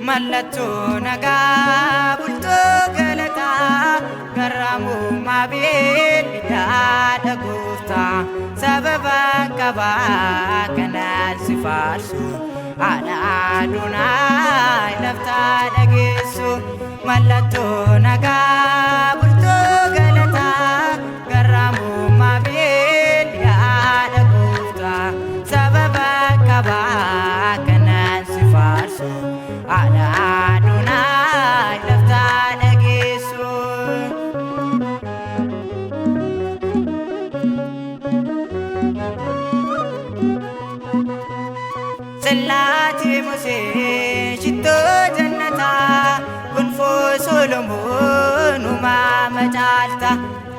Mallattoo nagaa bultoo galataa garraamummaa beellidaadha gooftaa sababaan qabaa kanaan si faarsu haadha Adoonaayi laftaa dhageessu. Mallattoo nagaa bultoo galataa garraamummaa beellidaadha gooftaa sababaan qabaa kanaan si faarsu haadha Adoonaayi laftaa dhageessu. Salaati Musee shittoo jannataa gonfoo Solomoon uumama caalta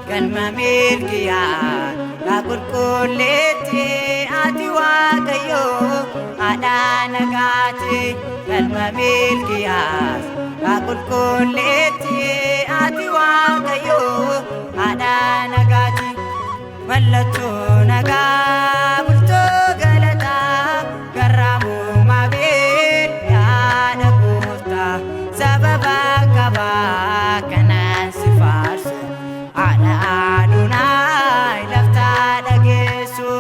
galma milkiyaa yaa qulqulleetti ati Waaqayyoo haadha nagaati. Galma milkiyaa yaa qulqulleetti ati Waaqayyoo haadha nagaati. Mallattoo nagaa bultoo galataa garraamummaa beellidaadha gooftaa sababaan qabaa kanaan si faarsu haadha Adoonaayi laftaa dhageessu.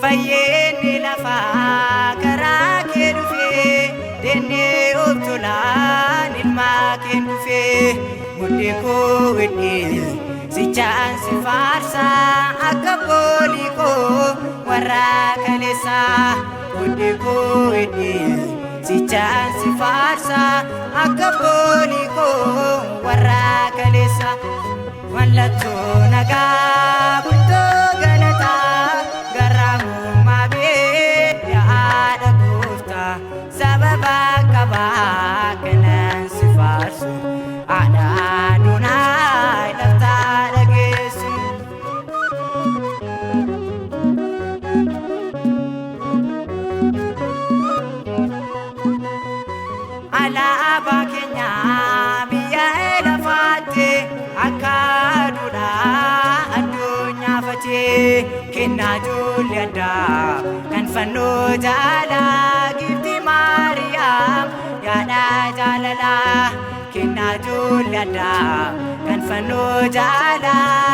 Fayyinni lafaa karaa kee dhufee dennee of tolaan ilmaa kee dhufee mudhii koo hidhee sichaan si faarsaa akka boolii koo warra kaleessaa. Mudhii koo hidhee sichaan si faarsaa akka boolii koo warra kaleessaa. Mallattoo nagaa bultoo galataa garraamummaa beellidaadha gooftaa sababaan qabaa kanaan si faarsu haadha Adoonaayi laftaa dhageessu. Alaabaa keenya biyya lafaatti akka aduudhaa addunyaa fatee kennaa ijoollee addaa kan fannoo jaalaa gifti Maariyaam yaadha jaalalaa. Kennaa ijoollee addaa kan fannoo jaalaa